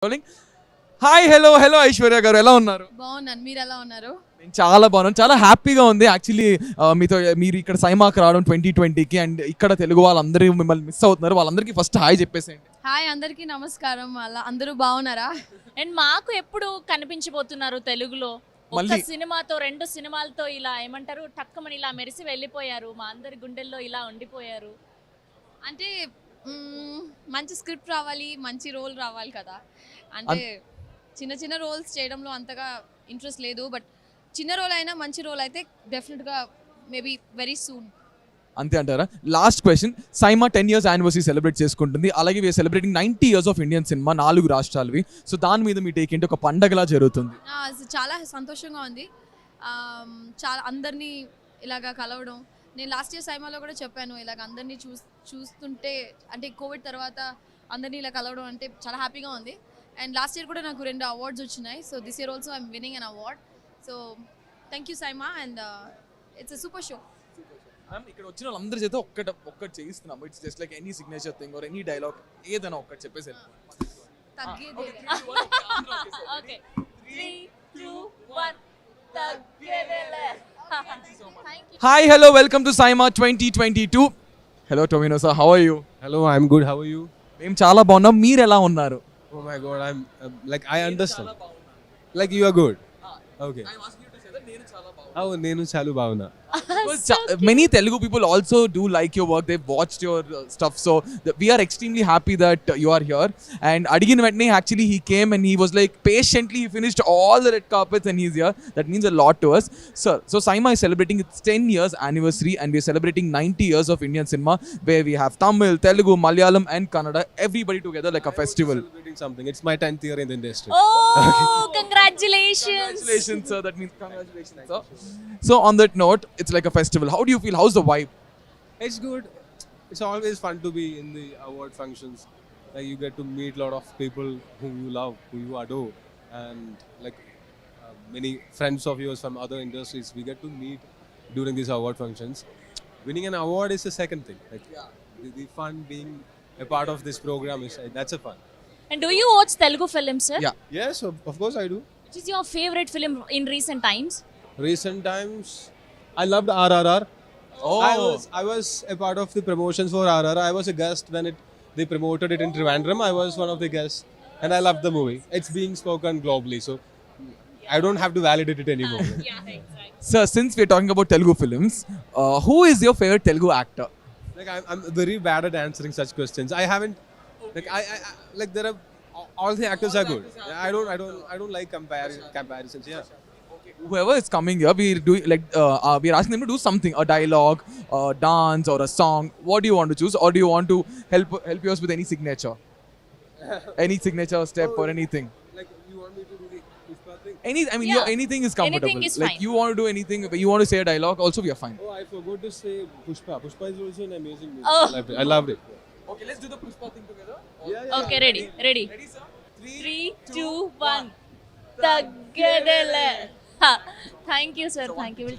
Rolling. Hi hello Aishwarya గారు ఎలా ఉన్నారు? బాగున్నాను, మీరు ఎలా ఉన్నారు? నేను చాలా బాగున్నాను, చాలా హ్యాపీగా ఉంది యాక్చువల్లీ. మీతో మీరు ఇక్కడ సైమాకి రావడం 2020కి అండ్ ఇక్కడ తెలుగు వాళ్ళందరూ మిమ్మల్ని మిస్ అవుతున్నారు. వాళ్ళందరికీ ఫస్ట్ హాయ్ చెప్పేసేయండి. హాయ్ అందరికీ నమస్కారం. అలా అందరూ బాగున్నారా? అండ్ మాకు ఎప్పుడు కనిపించబోతున్నారు తెలుగులో? ఒక్క మళ్ళీ- సినిమాతో 2 సినిమాలతో ఇలా ఏమంటారు టక్కమని ఇలా మెరిసి వెళ్ళిపోయారు, మా అందరి గుండెల్లో ఇలా ఉండిపోయారు. అంటే మంచి స్క్రిప్ట్ రావాలి, మంచి రోల్ రావాలి కదా. అంటే చిన్న చిన్న రోల్స్ చేయడంలో అంతగా ఇంట్రెస్ట్ లేదు, బట్ చిన్న రోల్ అయినా మంచి రోల్ అయితే డెఫినెట్గా మేబీ వెరీ సూన్. అంతే అంటారా? Last question. SIIMA 10 years anniversary celebrate చేసుకుంటుంది. అలాగే we are celebrating 90 years of Indian cinema 4 రాష్ట్రాలవి. సో దాని మీద మీ టేక్ ఏంటి? ఒక పండగలా జరుగుతుంది. చాలా సంతోషంగా ఉంది. చాలా అందరినీ ఇలాగా కలవడం. నేను లాస్ట్ ఇయర్ సైమాలో కూడా చెప్పాను, ఇలాగ అందరినీ చూస్తుంటే అంటే కోవిడ్ తర్వాత అందరినీ ఇలా కలవడం అంటే చాలా హ్యాపీగా ఉంది. అండ్ లాస్ట్ ఇయర్ కూడా నాకు 2 అవార్డ్స్ వచ్చినాయి. So this year also I'm winning an award. So thank you SIIMA, and it's a super show. ఇక్కడ వచ్చిన వాళ్ళందరి చేత ఒక్కటి చేయిస్తున్నాము. It's just like any signature thing or any dialogue ఏదైనా ఒక్కటి చెప్పేసి. తగ్గేదే. ఓకే 3 2 1 తగ్గేదేలే. Hi hello welcome to SIIMA 2022. Hello టొమినో sir, how are you? Hello, I'm good. How are you? మేము చాలా బాగున్నాం, మీరు ఎలా ఉన్నారు? Oh my God, I'm like I understand. Like you are good. Okay. Oh, నేను చాలా బాగున్నా. Many Telugu people also do like your work. They've watched your stuff, so we are extremely happy that you are here. And adigin ventane actually he came and he was like patiently he finished all the red carpets and he's here. That means a lot to us, sir. So Saima is celebrating its 10 years anniversary and we are celebrating 90 years of Indian cinema, where we have Tamil, Telugu, Malayalam and Kannada, everybody together like a festival. Celebrating something. It's my 10th year in the industry. Oh, congratulations. Congratulations, sir. That means congratulations, sir. So on that note, it's like a festival. How do you feel? How's the vibe? It's good. It's always fun to be in the award functions. Like you get to meet a lot of people whom you love, who you adore, and like many friends of yours from other industries. We get to meet during these award functions. Winning an award is the second thing. Like the fun being a part of this program is that's a fun. And do you watch Telugu films, sir? Yeah. Yes, of course I do. Which is your favorite film in recent times? Recent times, I loved RRR. Oh. I was a part of the promotions for RRR. I was a guest when they promoted it in Trivandrum. I was one of the guests, and I loved the movie. It's being spoken globally, so I don't have to validate it anymore. Yeah, exactly. Sir, since we're talking about Telugu films, who is your favorite Telugu actor? Like I'm very bad at answering such questions. I haven't like I like there are all the actors are good. I don't like comparisons. Yeah. Whoever is coming here, we're asking them to do something, a dialogue, a dance, or a song. What do you want to choose, or do you want to help us with any signature, any signature step or anything? Like you want me to do the Pushpa thing? Yeah. Anything is comfortable. Anything is like fine. you want to do anything, you want to say a dialogue, also we are fine. Oh, I forgot to say Pushpa. Pushpa is also an amazing movie. Oh. I loved it. Okay, let's do the Pushpa thing together. Okay, ready. Ready, sir? 3 2 1 తగ్గేదేలే. Thank you, sir. Thank you.